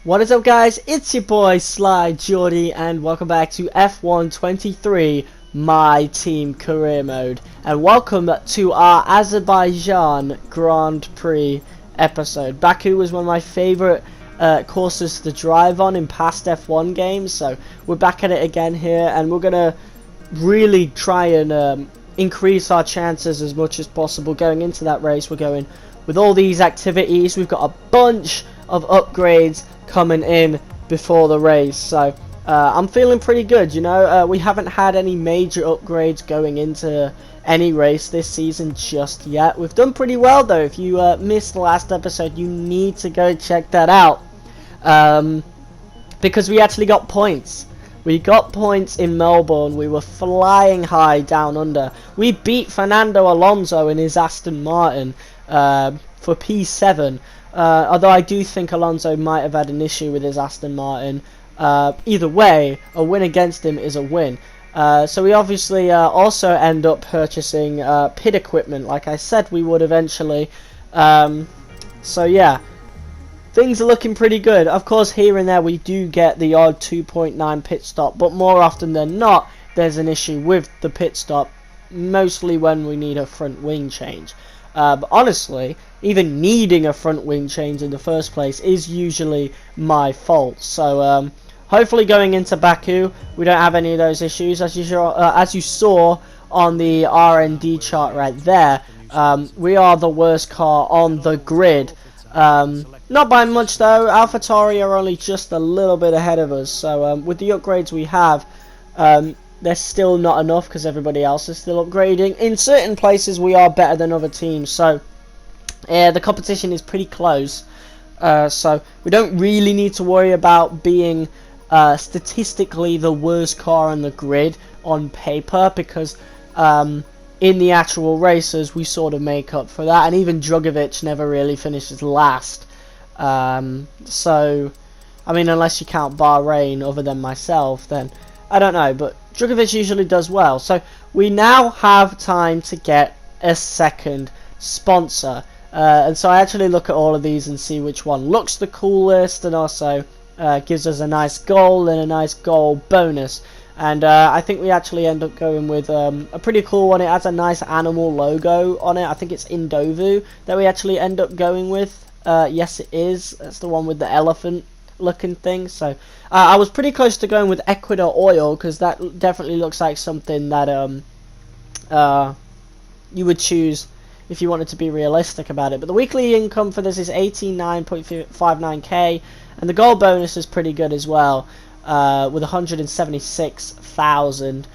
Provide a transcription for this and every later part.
What is up, guys? It's your boy Sly Geordie, and welcome back to F1 23 My Team Career Mode, and welcome to our Azerbaijan Grand Prix episode. Baku was one of my favourite courses to drive on in past F1 games, so we're back at it again here, and we're gonna really try and increase our chances as much as possible going into that race. We're going with all these activities. We've got a bunch of upgrades coming in before the race, so I'm feeling pretty good. You know, we haven't had any major upgrades going into any race this season just yet. We've done pretty well though. If you missed the last episode, you need to go check that out, because we actually got points. We got points in Melbourne. We were flying high down under. We beat Fernando Alonso in his Aston Martin for P7. Although I do think Alonso might have had an issue with his Aston Martin. Either way, a win against him is a win. So we obviously also end up purchasing pit equipment, like I said we would eventually. So yeah, things are looking pretty good. Of course, here and there we do get the odd 2.9 pit stop, but more often than not, there's an issue with the pit stop, mostly when we need a front wing change. But honestly, even needing a front wing change in the first place is usually my fault. So hopefully going into Baku, we don't have any of those issues. As you saw on the R&D chart right there, we are the worst car on the grid. Not by much though. AlphaTauri are only just a little bit ahead of us. So with the upgrades we have, they're still not enough because everybody else is still upgrading. In certain places we are better than other teams, so the competition is pretty close. So we don't really need to worry about being statistically the worst car on the grid on paper, because in the actual races we sort of make up for that, and even Drugovich never really finishes last. So I mean, unless you count Bahrain other than myself, then I don't know, but Drugovich usually does well. So we now have time to get a second sponsor, and so I actually look at all of these and see which one looks the coolest, and also gives us a nice goal and a nice goal bonus. And I think we actually end up going with a pretty cool one. It has a nice animal logo on it. I think it's Indovu that we actually end up going with. Yes, it is. That's the one with the elephant looking thing. So I was pretty close to going with Ecuador Oil, because that definitely looks like something that you would choose if you wanted to be realistic about it. But the weekly income for this is 89.59k, and the goal bonus is pretty good as well, with 176,000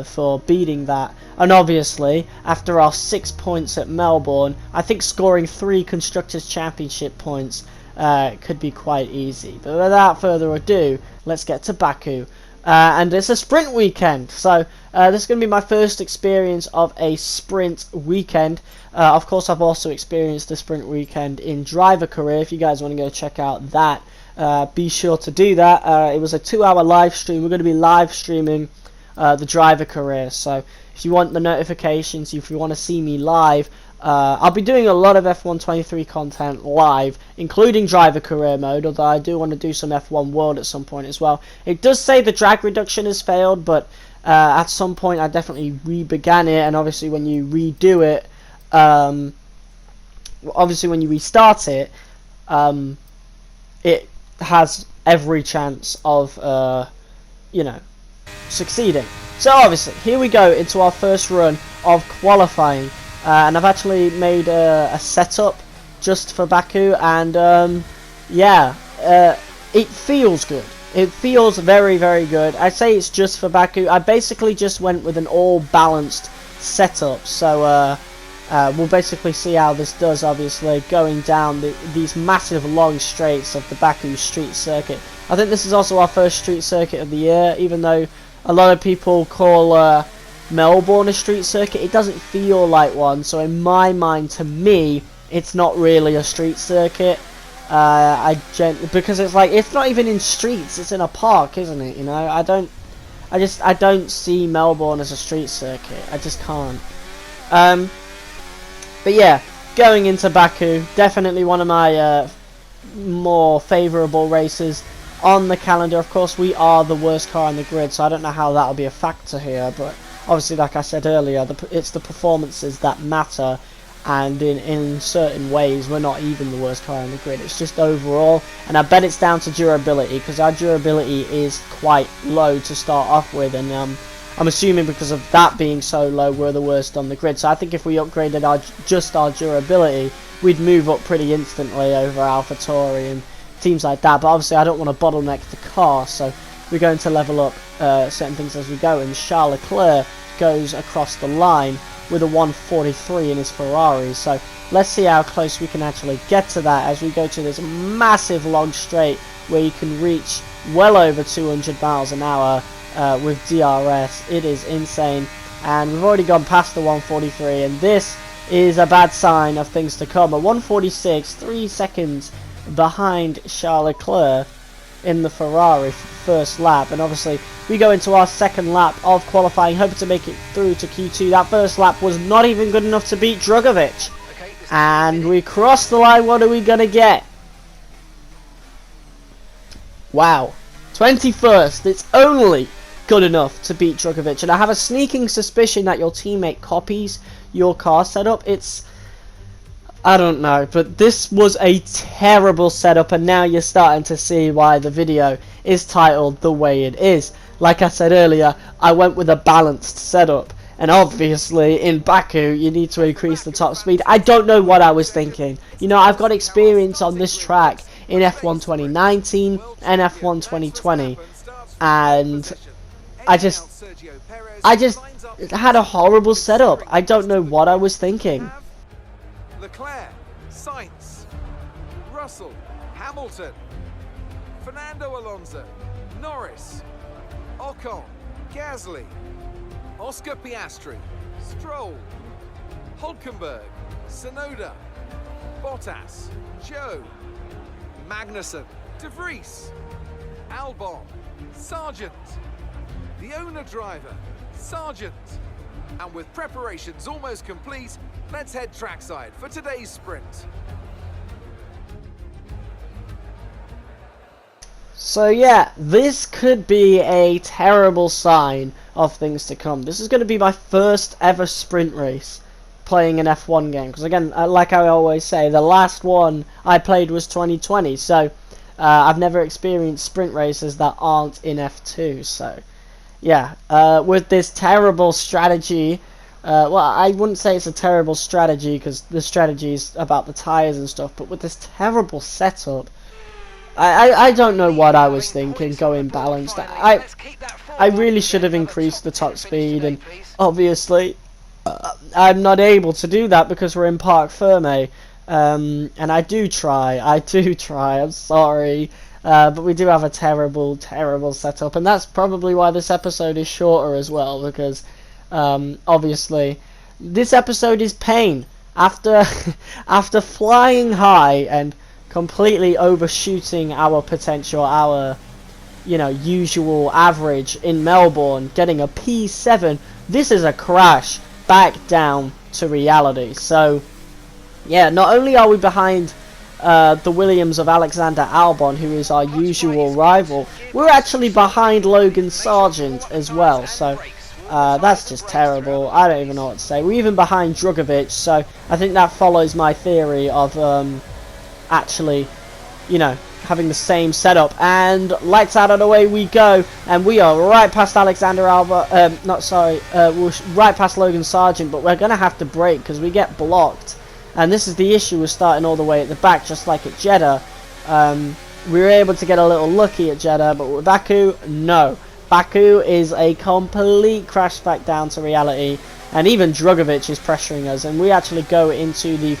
for beating that. And obviously, after our 6 points at Melbourne, I think scoring 3 Constructors' Championship points could be quite easy. But without further ado, let's get to Baku. And it's a sprint weekend, so this is going to be my first experience of a sprint weekend. Of course, I've also experienced a sprint weekend in driver career. If you guys want to go check out that, be sure to do that. It was a 2-hour live stream. We're going to be live streaming the driver career, so if you want the notifications, if you want to see me live, I'll be doing a lot of F1 23 content live, including driver career mode, although I do want to do some F1 World at some point as well. It does say the drag reduction has failed, but at some point I definitely re-began it, and obviously when you redo it, obviously when you restart it, it has every chance of, you know, succeeding. So obviously, here we go into our first run of qualifying. And I've actually made a setup just for Baku, and yeah, it feels good. It feels very, very good. I say it's just for Baku. I basically just went with an all-balanced setup, so we'll basically see how this does, obviously, going down these massive long straights of the Baku street circuit. I think this is also our first street circuit of the year, even though a lot of people call Melbourne a street circuit. It doesn't feel like one, so in my mind, to me, it's not really a street circuit. Because it's like, it's not even in streets, it's in a park, isn't it? You know, I don't see Melbourne as a street circuit. I just can't. But yeah, going into Baku, definitely one of my more favourable races on the calendar. Of course, we are the worst car on the grid, so I don't know how that'll be a factor here, but obviously, like I said earlier, it's the performances that matter, and in certain ways we're not even the worst car on the grid. It's just overall, and I bet it's down to durability, because our durability is quite low to start off with, and I'm assuming because of that being so low, we're the worst on the grid. So I think if we upgraded just our durability, we'd move up pretty instantly over AlphaTauri and teams like that. But obviously I don't want to bottleneck the car, so we're going to level up certain things as we go. And Charles Leclerc goes across the line with a 143 in his Ferrari. So let's see how close we can actually get to that as we go to this massive long straight where you can reach well over 200 miles an hour with DRS. It is insane, and we've already gone past the 143, and this is a bad sign of things to come. A 146, 3 seconds behind Charles Leclerc in the Ferrari first lap, and obviously we go into our second lap of qualifying, hoping to make it through to Q2. That first lap was not even good enough to beat Drugovich, and we cross the line. What are we gonna get? Wow, 21st. It's only good enough to beat Drugovich, and I have a sneaking suspicion that your teammate copies your car setup. I don't know, but this was a terrible setup, and now you're starting to see why the video is titled the way it is. Like I said earlier, I went with a balanced setup, and obviously in Baku you need to increase the top speed. I don't know what I was thinking. You know, I've got experience on this track in F1 2019 and F1 2020, and I just had a horrible setup. I don't know what I was thinking. Leclerc, Sainz, Russell, Hamilton, Fernando Alonso, Norris, Ocon, Gasly, Oscar Piastri, Stroll, Hulkenberg, Tsunoda, Bottas, Joe, Magnussen, De Vries, Albon, Sargent, the owner driver, Sargent. And with preparations almost complete, let's head trackside for today's sprint. So yeah, this could be a terrible sign of things to come. This is going to be my first ever sprint race playing an F1 game, because again, like I always say, the last one I played was 2020, so I've never experienced sprint races that aren't in F2. So yeah, with this terrible strategy, well, I wouldn't say it's a terrible strategy because the strategy is about the tyres and stuff, but with this terrible setup, I don't know what I was thinking going balanced. I really should have increased the top speed, and obviously I'm not able to do that because we're in Parc Ferme, and I do try, I'm sorry. But we do have a terrible setup, and that's probably why this episode is shorter as well, because obviously this episode is pain. After flying high and completely overshooting our potential, our usual average in Melbourne, getting a P7, this is a crash back down to reality. So yeah, not only are we behind the Williams of Alexander Albon, who is our usual rival, we're actually behind Logan Sargent as well, so that's just terrible. I don't even know what to say. We're even behind Drugovich, so I think that follows my theory of actually, having the same setup. And lights out, and away we go, and we are right past Alexander Albon, we're right past Logan Sargent, but we're going to have to brake because we get blocked. And this is the issue with starting all the way at the back, just like at Jeddah. We were able to get a little lucky at Jeddah, but with Baku, no. Baku is a complete crash back down to reality, and even Drugovich is pressuring us, and we actually go into the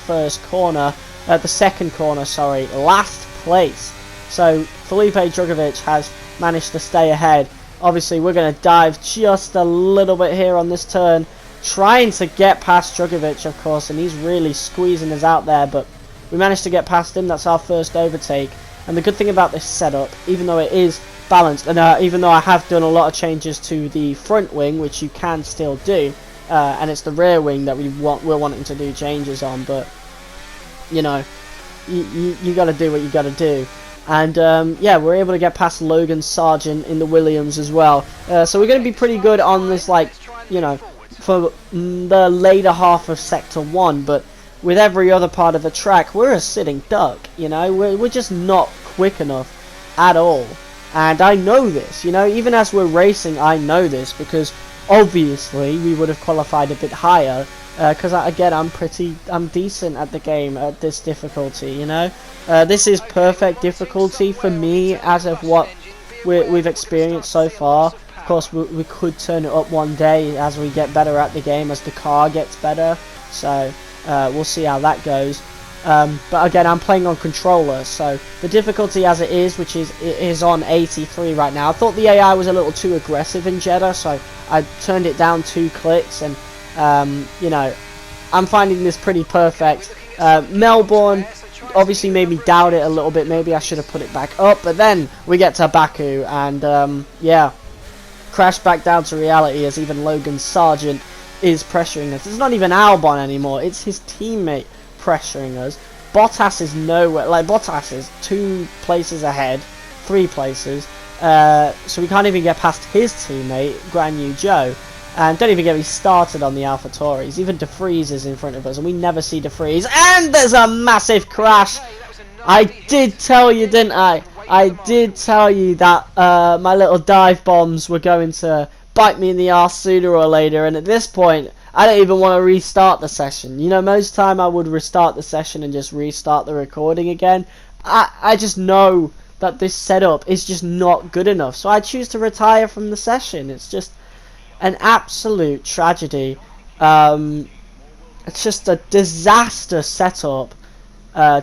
second corner, last place. So Felipe Drugovich has managed to stay ahead. Obviously, we're going to dive just a little bit here on this turn, trying to get past Drugovich, of course, and he's really squeezing us out there, but we managed to get past him. That's our first overtake. And the good thing about this setup, even though it is balanced, and even though I have done a lot of changes to the front wing, which you can still do, and it's the rear wing that we're wanting to do changes on, but you got to do what you got to do. And yeah, we're able to get past Logan Sargent in the Williams as well. So we're going to be pretty good on this, like, you know, for the later half of Sector 1. But with every other part of the track, we're a sitting duck, you know. We're just not quick enough at all. And I know this, you know, even as we're racing, I know this, because obviously we would have qualified a bit higher, because again, I'm decent at the game at this difficulty, you know. This is perfect difficulty for me as of what we've experienced so far. Of course, we could turn it up one day as we get better at the game, as the car gets better, so we'll see how that goes. But again, I'm playing on controller, so the difficulty as it is, which is on 83 right now. I thought the AI was a little too aggressive in Jeddah, so I turned it down 2 clicks, and you know, I'm finding this pretty perfect. Melbourne obviously made me doubt it a little bit. Maybe I should have put it back up, but then we get to Baku, and yeah, crash back down to reality as even Logan Sargent is pressuring us. It's not even Albon anymore, it's his teammate pressuring us. Bottas is nowhere, like Bottas is 2 places ahead, 3 places, so we can't even get past his teammate, Guan Yu Zhou, and don't even get me started on the AlphaTauris. Even De Vries is in front of us, and we never see De Vries, and there's a massive crash. I did tell you, didn't I? I did tell you that my little dive bombs were going to bite me in the arse sooner or later, and at this point, I don't even want to restart the session. You know, most time I would restart the session and just restart the recording again. I just know that this setup is just not good enough, so I choose to retire from the session. It's just an absolute tragedy. It's just a disaster setup,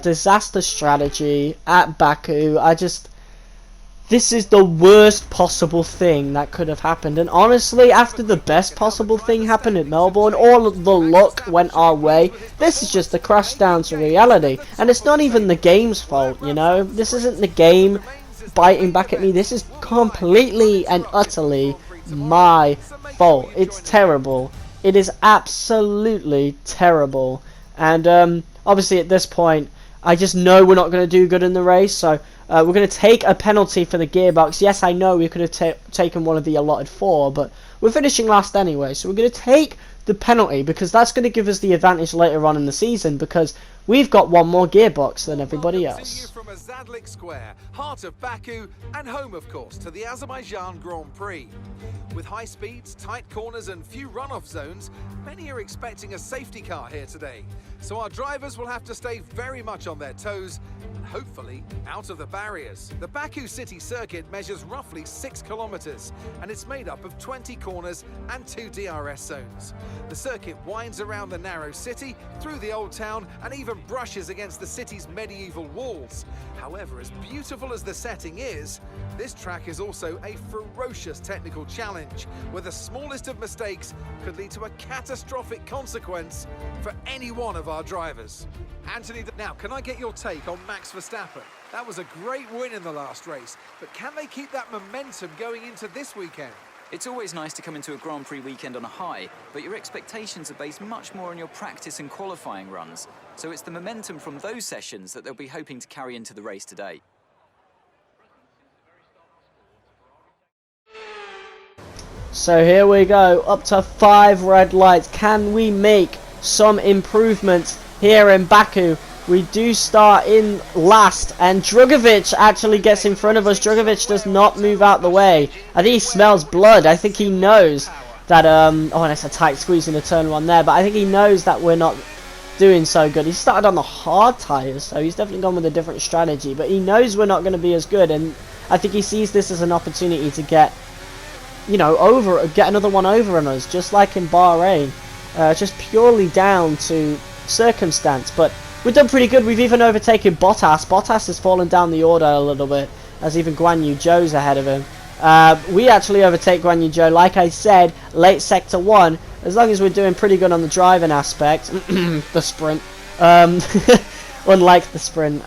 disaster strategy at Baku. This is the worst possible thing that could have happened, and honestly, after the best possible thing happened at Melbourne, all of the luck went our way. This is just a crash down to reality, and it's not even the game's fault, you know. This isn't the game biting back at me. This is completely and utterly my fault. It's terrible. It is absolutely terrible, and obviously at this point, I just know we're not going to do good in the race, so we're going to take a penalty for the gearbox. Yes, I know we could have taken one of the allotted 4, but we're finishing last anyway, so we're going to take the penalty, because that's going to give us the advantage later on in the season, because we've got one more gearbox than everybody else. From Azadlik Square, heart of Baku, and home, of course, to the Azerbaijan Grand Prix. With high speeds, tight corners, and few runoff zones, many are expecting a safety car here today. So our drivers will have to stay very much on their toes and hopefully out of the barriers. The Baku city circuit measures roughly 6 kilometers, and it's made up of 20 corners and 2 DRS zones. The circuit winds around the narrow city, through the old town, and even brushes against the city's medieval walls. However, as beautiful as the setting is, this track is also a ferocious technical challenge, where the smallest of mistakes could lead to a catastrophic consequence for any one of our drivers. Anthony, now can I get your take on Max Verstappen? That was a great win in the last race, but can they keep that momentum going into this weekend? It's always nice to come into a Grand Prix weekend on a high, but your expectations are based much more on your practice and qualifying runs. So it's the momentum from those sessions that they'll be hoping to carry into the race today. So here we go, up to 5 red lights. Can we make some improvements here in Baku? We do start in last, and Drugovich actually gets in front of us. Drugovich does not move out the way. I think he smells blood. I think he knows that, oh, and it's a tight squeeze in the turn 1 there, but I think he knows that we're not doing so good. He started on the hard tyres, so he's definitely gone with a different strategy, but he knows we're not going to be as good, and I think he sees this as an opportunity to get, you know, get another one over on us, just like in Bahrain, just purely down to circumstance. But we've done pretty good. We've even overtaken Bottas. Bottas has fallen down the order a little bit, as even Guan Yu Zhou's ahead of him. We actually overtake Guan Yu Zhou, like I said, late sector 1, as long as we're doing pretty good on the driving aspect. The sprint. Unlike the sprint.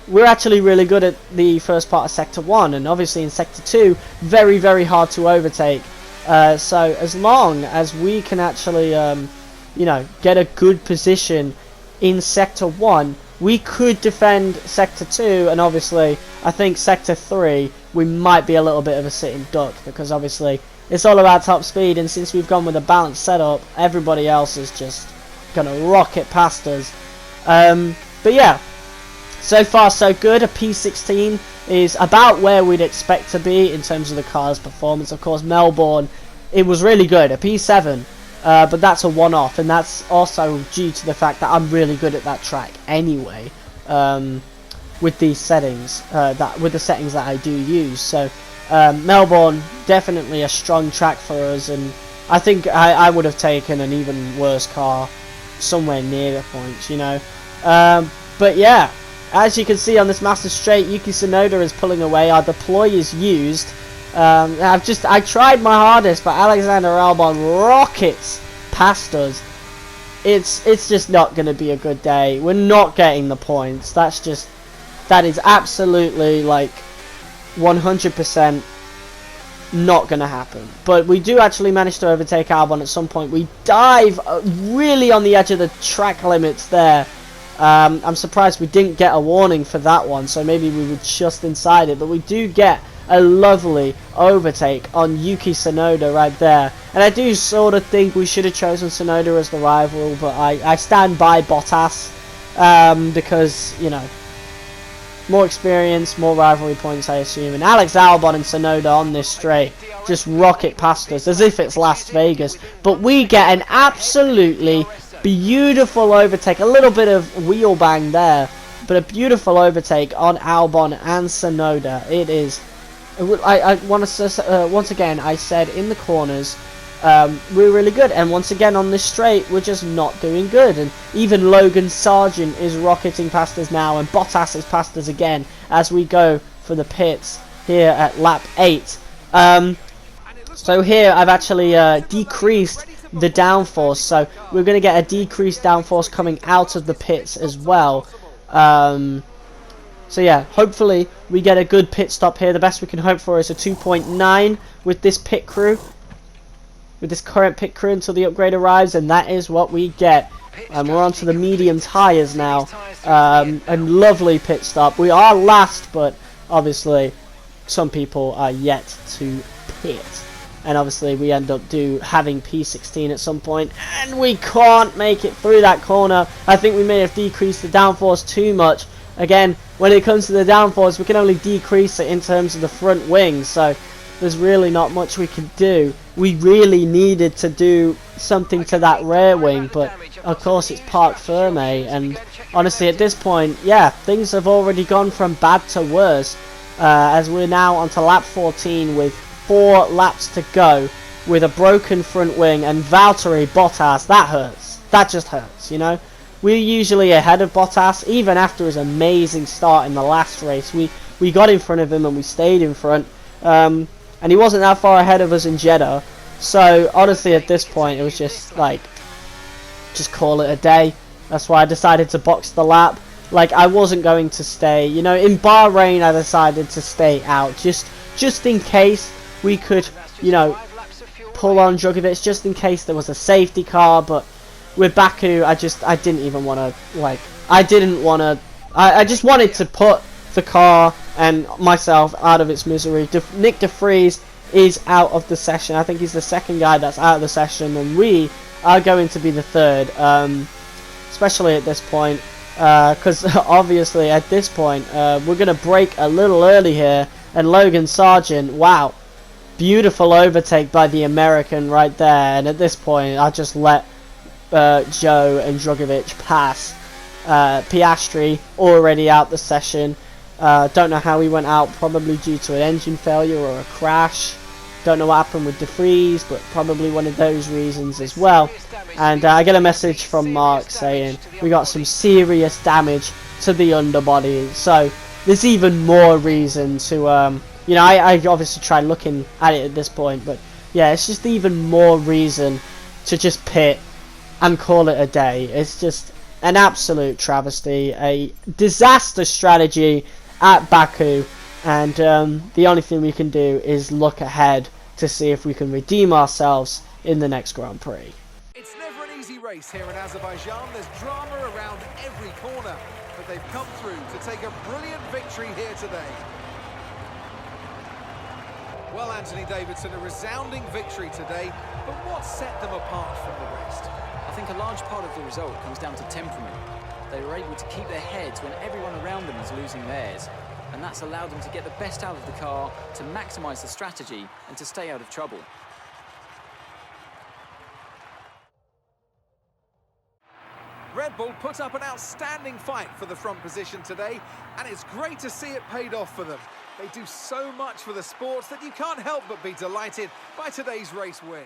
We're actually really good at the first part of sector 1, and obviously in sector 2, very, very hard to overtake. So as long as we can actually, you know, get a good position in sector 1, we could defend Sector 2, and obviously I think Sector 3 we might be a little bit of a sitting duck, because obviously it's all about top speed, and since we've gone with a balanced setup, everybody else is just gonna rocket past us. But yeah, so far so good. A P16 is about where we'd expect to be in terms of the car's performance. Of course, Melbourne, it was really good, a P7, but that's a one-off, and that's also due to the fact that I'm really good at that track anyway, with these settings, with the settings that I do use. So Melbourne, definitely a strong track for us, and I think I would have taken an even worse car somewhere near the points, you know. But yeah, as you can see on this massive straight, Yuki Tsunoda is pulling away. Our deploy is used. I tried my hardest, but Alexander Albon rockets past us. It's just not going to be a good day. We're not getting the points. That is absolutely like 100% not going to happen. But we do actually manage to overtake Albon at some point. We dive really on the edge of the track limits there. I'm surprised we didn't get a warning for that one, so maybe we were just inside it, but we do get a lovely overtake on Yuki Tsunoda right there. And I do sort of think we should have chosen Tsunoda as the rival, but I stand by Bottas, because, you know, more experience, more rivalry points, I assume. And Alex Albon and Tsunoda on this straight just rocket past us as if it's Las Vegas, but we get an absolutely beautiful overtake, a little bit of wheel bang there, but a beautiful overtake on Albon and Tsunoda. It is, I want to once again, I said in the corners we're really good, and once again on this straight we're just not doing good, and even Logan Sargent is rocketing past us now, and Bottas is past us again as we go for the pits here at lap 8. So here I've actually decreased the downforce, so we're going to get a decreased downforce coming out of the pits as well. So yeah, hopefully we get a good pit stop here. The best we can hope for is a 2.9 with this pit crew, with this current pit crew, until the upgrade arrives, and that is what we get. And we're on to the medium tyres now. A lovely pit stop. We are last, but obviously some people are yet to pit. And obviously we end up having P16 at some point, and we can't make it through that corner. I think we may have decreased the downforce too much. Again, when it comes to the downforce, we can only decrease it in terms of the front wing, so there's really not much we can do. We really needed to do something to that rear wing, but of course it's parc ferme, and honestly at this point, yeah, things have already gone from bad to worse, as we're now onto lap 14 with 4 laps to go, with a broken front wing, and Valtteri Bottas, that hurts. That just hurts, you know. We're usually ahead of Bottas, even after his amazing start in the last race. We got in front of him and we stayed in front, and he wasn't that far ahead of us in Jeddah. So honestly at this point it was just like, just call it a day. That's why I decided to box the lap. Like, I wasn't going to stay, you know. In Bahrain I decided to stay out, just in case we could, you know, pull on Djokovic, just in case there was a safety car. But with Baku, I didn't even want to, like, I just wanted to put the car and myself out of its misery. Nick de Vries is out of the session. I think he's the second guy that's out of the session, and we are going to be the third, especially at this point, because obviously at this point we're going to break a little early here. And Logan Sargent, wow, beautiful overtake by the American right there. And at this point I just let Joe and Djokovic pass. Piastri already out the session. Don't know how he went out, probably due to an engine failure or a crash. Don't know what happened with de Vries, but probably one of those reasons as well. And I get a message from Mark saying we got some serious damage to the underbody. So there's even more reason to, you know, I obviously tried looking at it at this point, but yeah, it's just even more reason to just pit and call it a day. It's just an absolute travesty, a disaster strategy at Baku, and the only thing we can do is look ahead to see if we can redeem ourselves in the next Grand Prix. It's never an easy race here in Azerbaijan. There's drama around every corner. But but they've come through to take a brilliant victory here today. Well, Anthony Davidson, a resounding victory today, but what set them apart from the rest? I think a large part of the result comes down to temperament. They were able to keep their heads when everyone around them is losing theirs, and that's allowed them to get the best out of the car, to maximise the strategy, and to stay out of trouble. Red Bull put up an outstanding fight for the front position today, and it's great to see it paid off for them. They do so much for the sport that you can't help but be delighted by today's race win.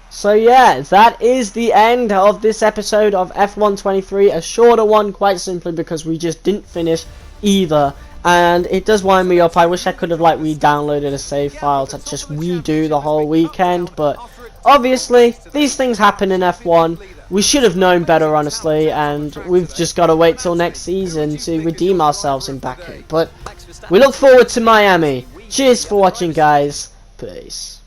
So yeah, that is the end of this episode of F123, a shorter one quite simply because we just didn't finish either, and it does wind me up. I wish I could have like re-downloaded a save file to just redo the whole weekend, but obviously these things happen in F1. We should have known better, honestly, and we've just got to wait till next season to redeem ourselves in Baku. But we look forward to Miami. Cheers for watching, guys. Peace.